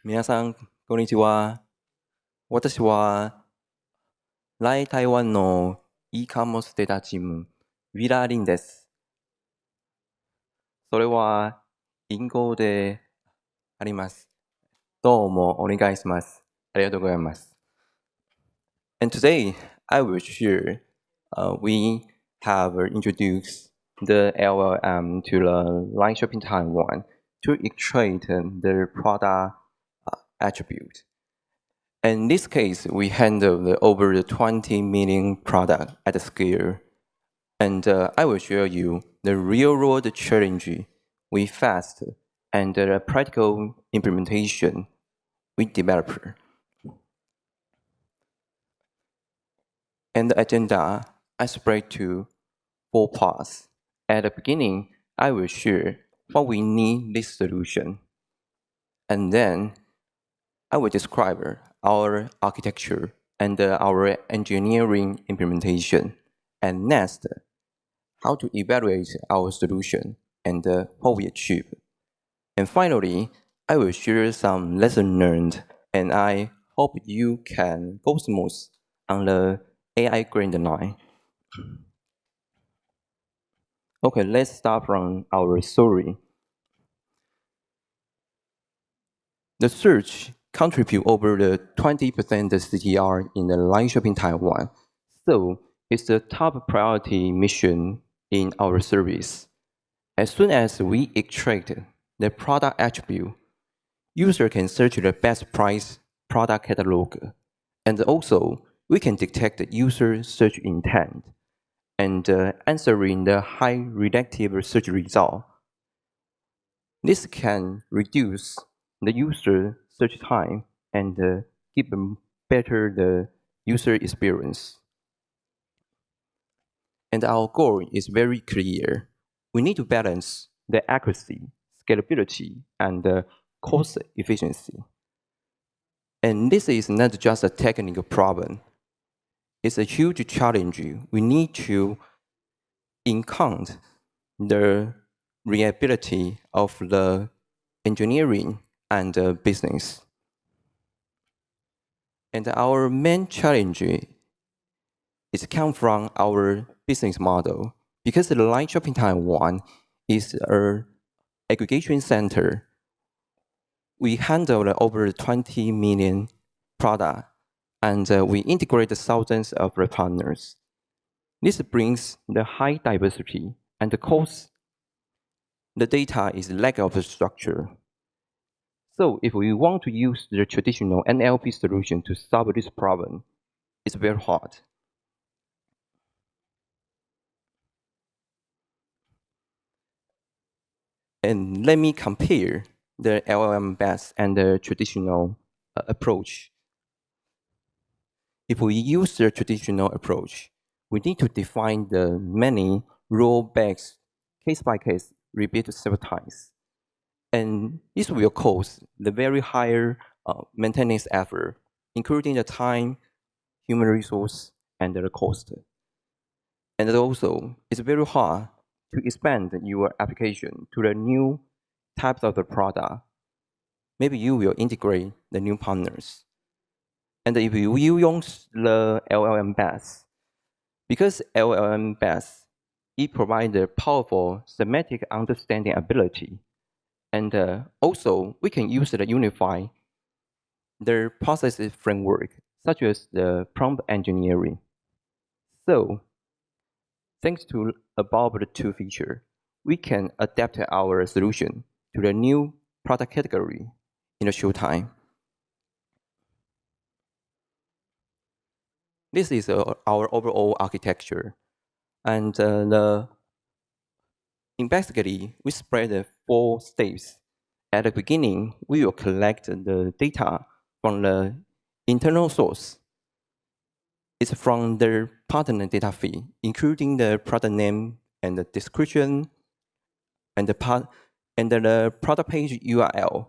皆さん、こんにちは。私は、来台湾の e カモスデータチーム、ウィラーリンです。それは、銀行であります。どうもお願いします。ありがとうございます。And today, I will share, we have introduced the LLM to the live shopping Taiwan to extract the product attribute. In this case, we handle over the 20 million product at the scale. And I will show you the real-world challenge we faced and the practical implementation we developed. And the agenda I spread to 4 parts. At the beginning, I will share what we need this solution. And then I will describe our architecture and our engineering implementation. And next, how to evaluate our solution and what we achieve. And finally, I will share some lessons learned, and I hope you can go smooth on the AI grand line. Okay, let's start from our story. The search contribute over the 20% CTR in the live shopping Taiwan, so it's the top priority mission in our service. As soon as we extract the product attribute, user can search the best price product catalog, and also we can detect the user search intent and answering the high redactive search result. This can reduce the user search time and give them better the user experience. And our goal is very clear. We need to balance the accuracy, scalability, and cost efficiency. And this is not just a technical problem. It's a huge challenge. We need to enhance the reliability of the engineering and business. And our main challenge is come from our business model. Because the live shopping Taiwan is an aggregation center, we handle over 20 million products, and we integrate thousands of partners. This brings the high diversity and the cost. The data is lack of structure. So if we want to use the traditional NLP solution to solve this problem, it's very hard. And let me compare the LLM based and the traditional approach. If we use the traditional approach, we need to define the many role-based case-by-case repeat several times. And this will cause the very higher maintenance effort, including the time, human resource, and the cost. And also, it's very hard to expand your application to the new types of the product. Maybe you will integrate the new partners. And if you use the LLM base, because LLM base, it provides a powerful semantic understanding ability. And also, we can use the unify the process framework, such as the prompt engineering. So, thanks to above the two features, we can adapt our solution to the new product category in a short time. This is our overall architecture. And basically, we spread the 4 steps. At the beginning, we will collect the data from the internal source. It's from the partner data feed, including the product name and the description and the product page URL.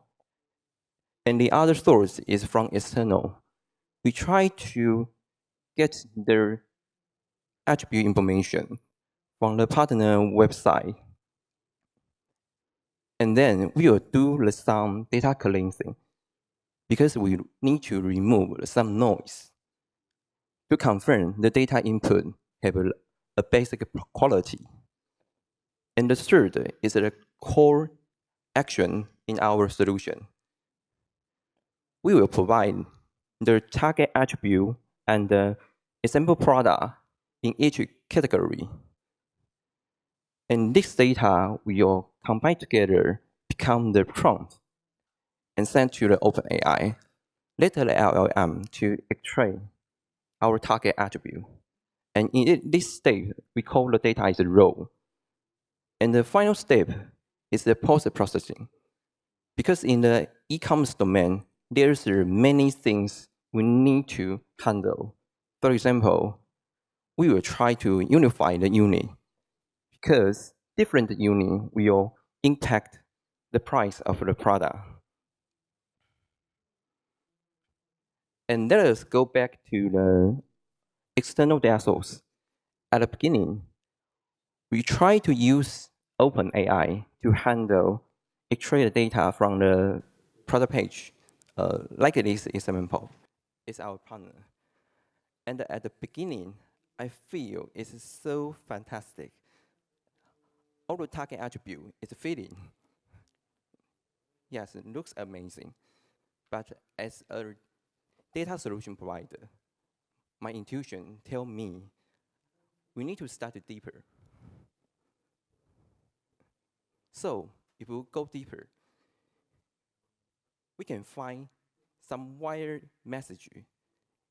And the other source is from external. We try to get their attribute information from the partner website. And then we will do some data cleansing. because we need to remove some noise to confirm the data input have a basic quality. And the third is the core action in our solution. We will provide the target attribute and the example product in each category. And this data will combine together, become the prompt, and send to the OpenAI, later the LLM to extract our target attribute. And in this step, we call the data as a raw. And the final step is the post-processing. Because in the e-commerce domain, there's many things we need to handle. For example, we will try to unify the unit because different unit will impact the price of the product. And let us go back to the external data source. At the beginning, we try to use OpenAI to handle extract data from the product page. Like this example, it's our partner. And at the beginning, I feel it's so fantastic. All the target attribute is fitting. Yes, it looks amazing. But as a data solution provider, my intuition tells me we need to start deeper. So if we go deeper, we can find some wired message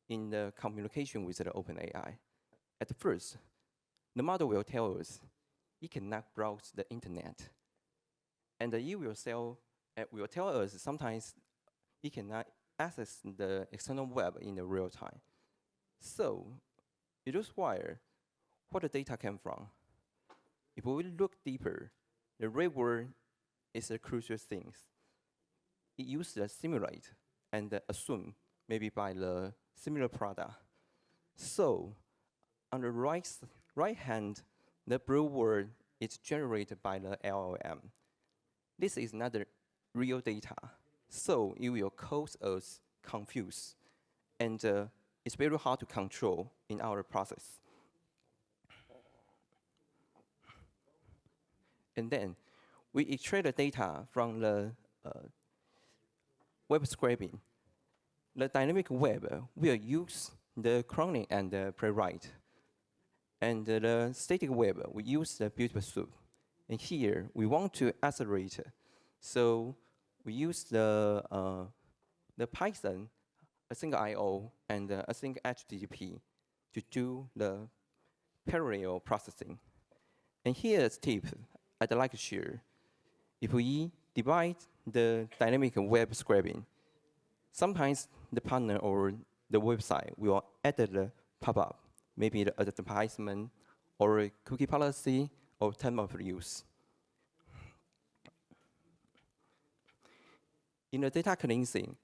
in the communication with the OpenAI. At first, the model will tell us it cannot browse the internet. And it will tell us sometimes it cannot access the external web in the real time. So it is where the data came from. If we look deeper, the real world is a crucial thing. It uses the simulate and assume maybe by the similar product. So on the right hand, the blue word is generated by the LLM. This is not the real data, so it will cause us confused, and it's very hard to control in our process. And then we extract the data from the web scraping. The dynamic web will use the cloning and the playwright. And the static web, we use the beautiful soup. And here, we want to accelerate. So we use the Python, async IO, and async HTTP to do the parallel processing. And here's a tip I'd like to share. If we divide the dynamic web scraping, sometimes the partner or the website will add the pop-up, maybe the advertisement or cookie policy or term of use. In the data cleansing,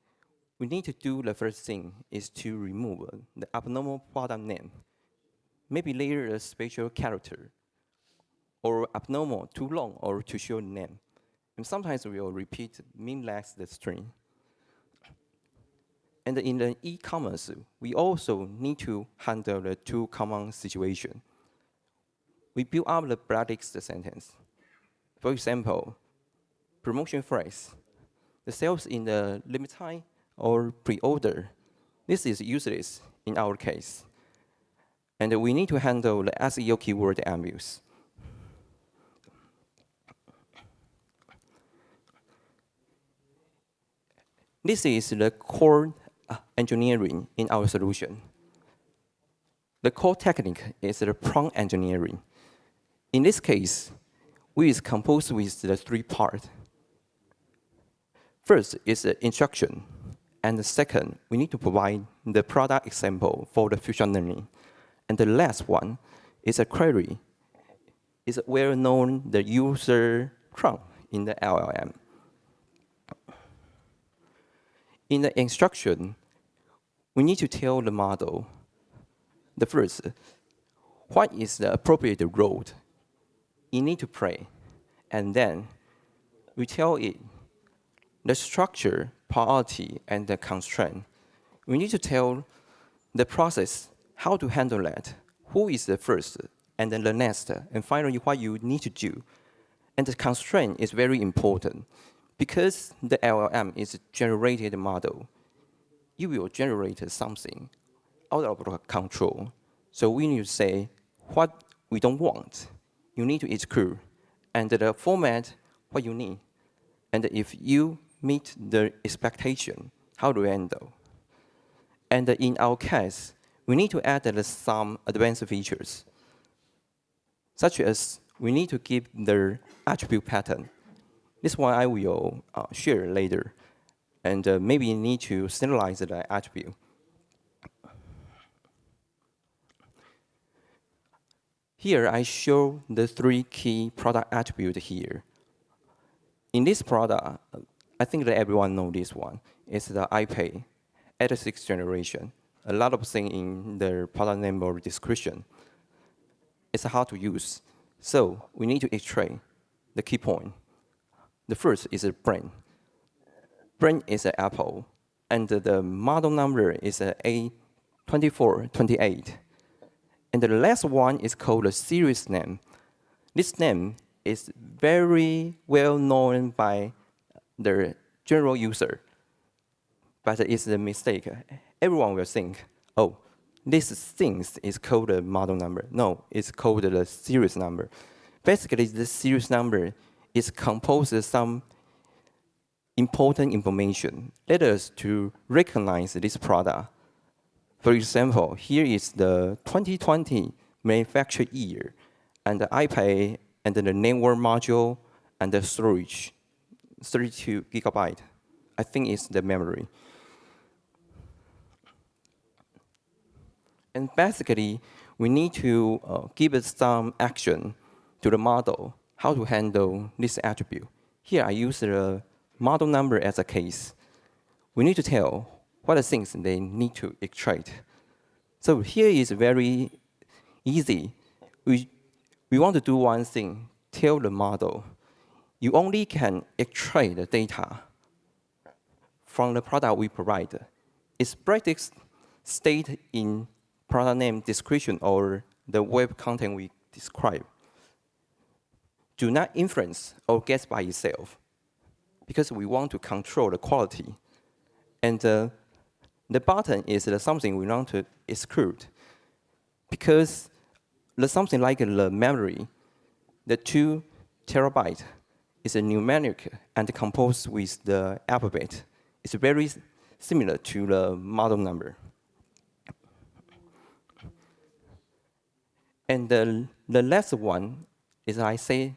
we need to do the first thing is to remove the abnormal product name. Maybe later a special character or abnormal, too long or too short name. And sometimes we will repeat meaningless the string. And in the e-commerce, we also need to handle the two common situations. We build up the black sentence. For example, promotion phrase. The sales in the limit time or pre-order. This is useless in our case. And we need to handle the SEO keyword abuse. This is the core engineering in our solution. The core technique is the prompt engineering. In this case, we is composed with the three parts. First is the instruction, and the second, we need to provide the product example for the future learning. And the last one is a query. It's well known the user prompt in the LLM. In the instruction, we need to tell the model, the first, what is the appropriate road you need to play, and then we tell it the structure priority, and the constraint. We need to tell the process how to handle that, who is the first, and then the next, and finally what you need to do. And the constraint is very important because the LLM is a generated model. You will generate something out of our control. So we need to say what we don't want. You need to exclude. And the format, what you need. And if you meet the expectation, how to handle. And in our case, we need to add some advanced features, such as we need to give the attribute pattern. This one I will share later. And maybe you need to standardize the attribute. Here I show the 3 key product attributes here. In this product, I think that everyone knows this one. It's the iPay at the 6th generation. A lot of things in the product name or description. It's hard to use. So we need to extract the key point. The first is a brand. Brand is an Apple. And the model number is A2428. And the last one is called a series name. This name is very well known by the general user, but it's a mistake. Everyone will think, oh, this thing is called a model number. No, it's called the series number. Basically, the series number is composed of some important information. Let us to recognize this product. For example, here is the 2020 manufactured year, and the iPad, and the network module, and the storage, 32 gigabyte. I think it's the memory. And basically, we need to give it some action to the model, how to handle this attribute. Here I use the model number as a case. We need to tell what are things they need to extract. So here is very easy. We want to do one thing, tell the model, you only can extract the data from the product we provide. Its practice state in product name description or the web content we describe. Do not inference or guess by itself, because we want to control the quality. And the button is something we want to exclude, because something like the memory, the 2 terabyte is a numeric and composed with the alphabet. It's very similar to the model number. And the last one is, I say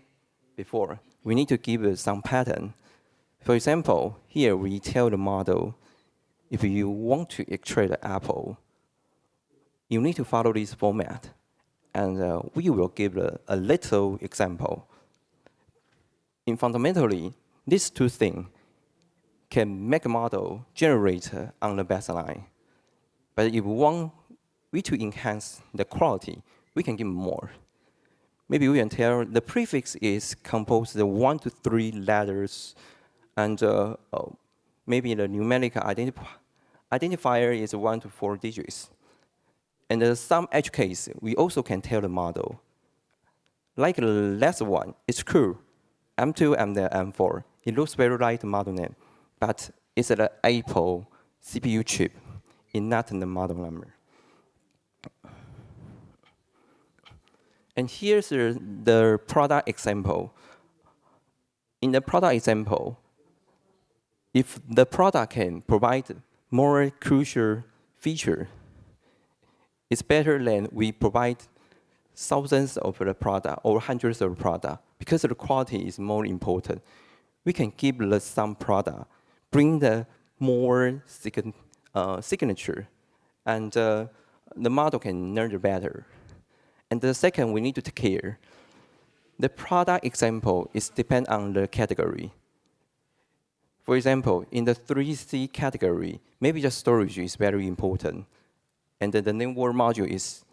before, we need to give some pattern. For example, here we tell the model, if you want to extract the apple, you need to follow this format. And we will give a little example. In fundamentally, these 2 things can make a model generate on the baseline. But if we want to enhance the quality, we can give more. Maybe we can tell the prefix is composed of 1 to 3 letters, and maybe the numeric identifier is 1 to 4 digits. And some edge case, we also can tell the model. Like the last one, it's cool. M2 and the M4. It looks very like the model name, but it's an Apple CPU chip, it's not the model number. And here's the product example. In the product example, if the product can provide more crucial feature, it's better than we provide thousands of the product or hundreds of product, because the quality is more important. We can give some product, bring the more signature, and the model can learn better. And the second, we need to take care. The product example is depend on the category. For example, in the 3C category, maybe the storage is very important, and the network module is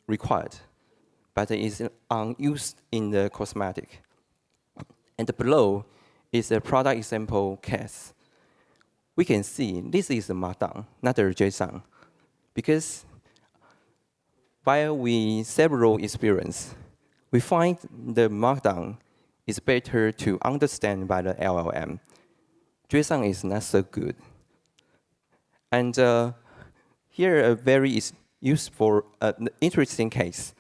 required, but it is unused in the cosmetic. And below is the product example case. we can see this is a Markdown, not a JSON, because while we several experience, we find the Markdown is better to understand by the LLM. JSON is not so good. And here a very useful, interesting case.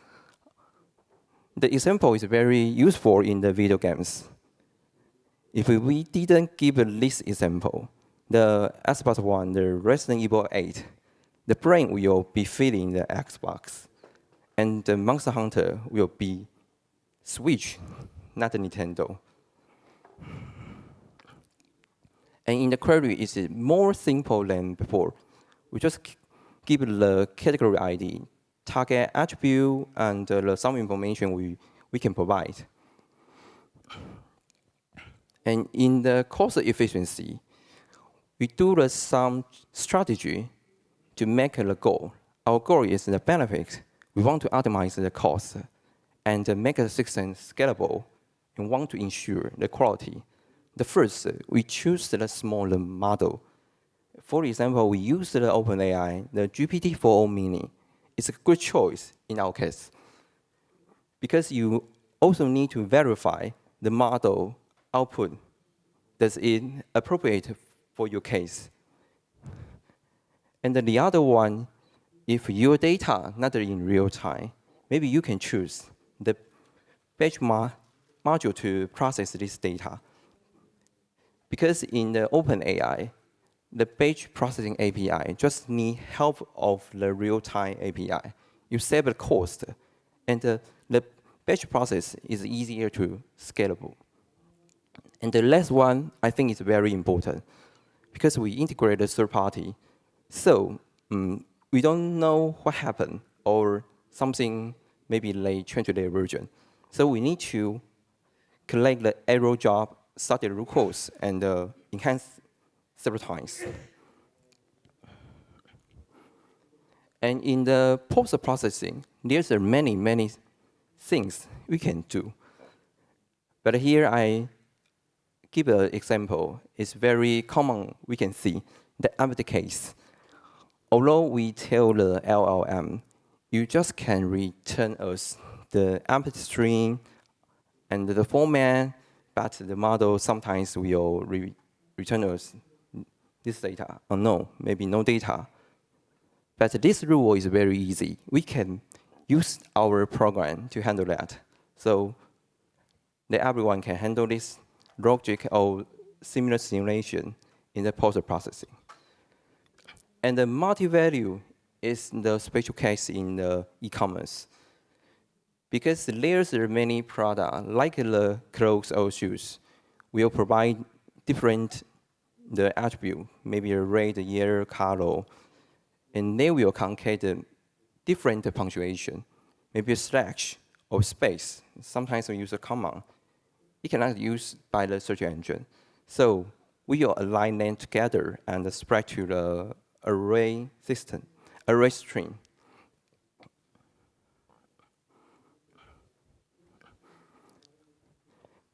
The example is very useful in the video games. If we didn't give this example, the Xbox One, the Resident Evil 8, the brain will be feeding the Xbox, and the Monster Hunter will be Switch, not Nintendo. And in the query, it's more simple than before. We just give the category ID, target attribute, and some information we can provide. And in the cost efficiency, we do some strategy to make the goal. Our goal is the benefit. We want to optimize the cost and make the system scalable and want to ensure the quality. The first, we choose the smaller model. For example, we use the OpenAI, the GPT-4o mini. It's a good choice in our case, because you also need to verify the model output. Does it appropriate for your case? And then the other one, if your data not in real time, maybe you can choose the batch module to process this data. Because in the OpenAI, the batch processing API just need help of the real-time API. You save the cost, and the batch process is easier to scalable. And the last one, I think is very important, because we integrate the third party. So we don't know what happened, or something maybe they change their version. So we need to collect the error job, start the root cause, and enhance several times. And in the post-processing, there's many, many things we can do. But here I give an example. It's very common, we can see, the empty case. Although we tell the LLM, you just can return us the empty string and the format, but the model sometimes will return us this data, or no, maybe no data. But this rule is very easy. We can use our program to handle that. So that everyone can handle this logic or similar simulation in the post-processing. And the multi-value is the special case in the e-commerce. Because there's many products, like the clothes or shoes, will provide different the attribute, maybe a red, yellow, color, and they will contain different punctuation, maybe a slash or space. Sometimes we use a comma. It cannot use by the search engine. So we will align them together and spread to the array system, array string.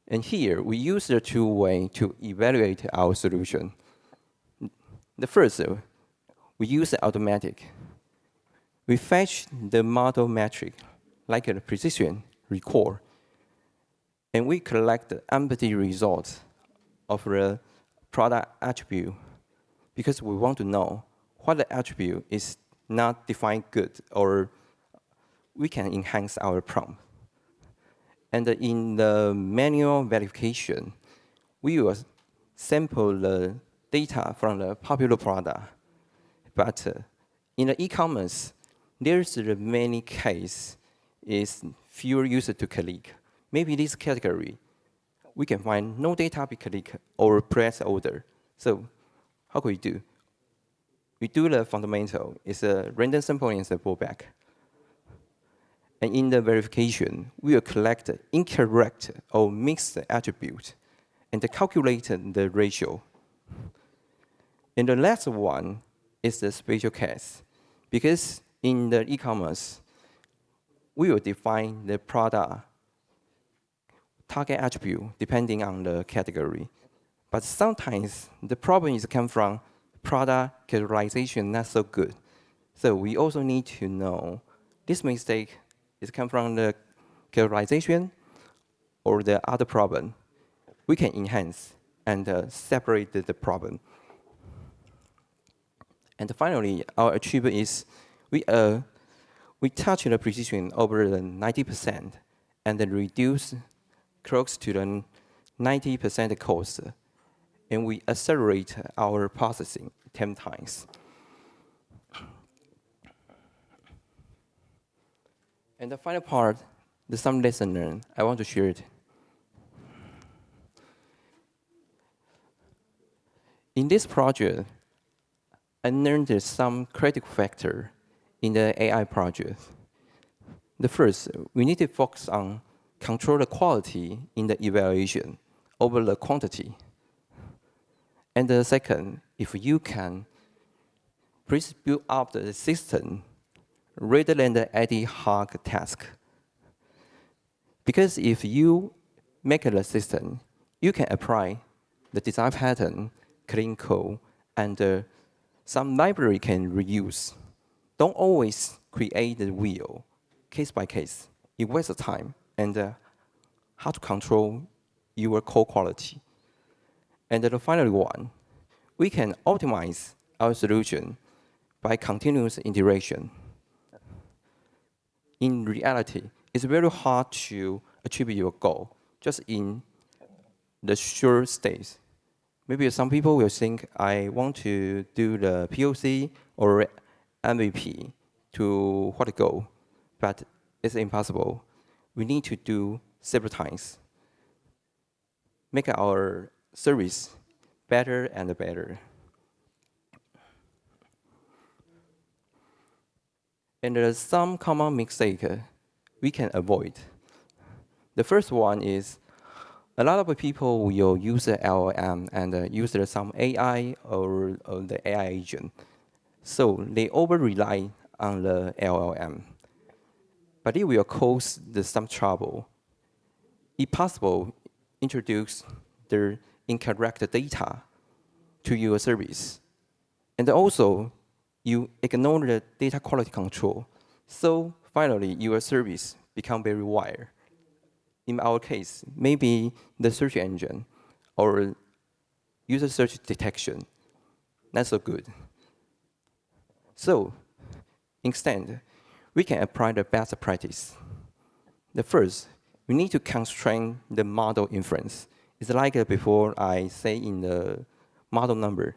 And here, we use the two ways to evaluate our solution. The first, we use automatic. We fetch the model metric, like a precision, recall, and we collect the empty results of the product attribute, because we want to know what the attribute is not defined good, or we can enhance our prompt. And in the manual verification, we will sample the data from the popular product. But in the e-commerce, there's many cases is fewer users to click. Maybe this category, we can find no data to click or press order. So how can we do? We do the fundamental. It's a random sampling and sample back. And in the verification, we will collect incorrect or mixed attribute and calculate the ratio. And the last one is the special case. Because in the e-commerce, we will define the product target attribute depending on the category. But sometimes the problem is come from product categorization not so good. So we also need to know this mistake is come from the categorization or the other problem. We can enhance and separate the problem. And finally, our achievement is we touch the precision over the 90% and then reduce close to the 90% cost, and we accelerate our processing 10 times. And the final part, the some lesson learned, I want to share it. In this project, I learned some critical factor in the AI project. The first, we need to focus on control the quality in the evaluation over the quantity. And the second, if you can, please build up the system rather than the ad hoc task. Because if you make the system, you can apply the design pattern, clean code, and some library can reuse. Don't always create the wheel, case by case. It wastes time and how to control your code quality. And the final one, we can optimize our solution by continuous iteration. In reality, it's very hard to achieve your goal just in the short stage. Maybe some people will think, I want to do the POC or MVP to what goal, but it's impossible. We need to do several times. Make our service better and better. And there's some common mistake we can avoid. The first one is a lot of people will use the LLM and use some AI or the AI agent. So they over-rely on the LLM. But it will cause some trouble. If possible, introduce the incorrect data to your service. And also, you ignore the data quality control. So finally, your service become very wired. In our case, maybe the search engine or user search detection, not so good. So instead, we can apply the best practice. The first, we need to constrain the model inference. It's like before I say in the model number.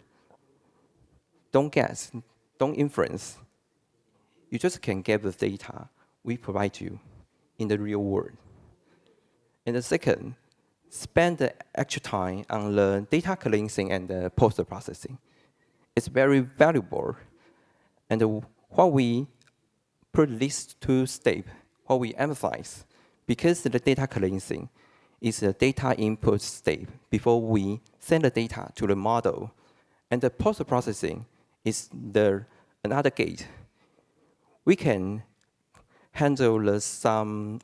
Don't guess, don't inference. You just can get the data we provide you in the real world. And the second, spend the extra time on the data cleansing and the post-processing. It's very valuable. And what we put these two steps, what we emphasize, because the data cleansing is a data input step before we send the data to the model. And the post-processing is another gate. We can handle some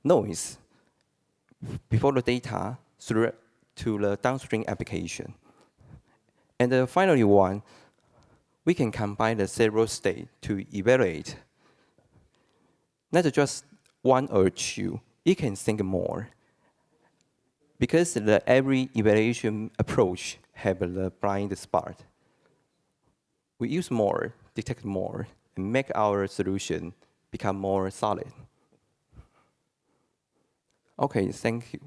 noise before the data through to the downstream application. And finally one, we can combine the several states to evaluate. Not just one or two, you can think more. Because every evaluation approach have the blind spot. We use more, detect more, and make our solution become more solid. Okay, thank you.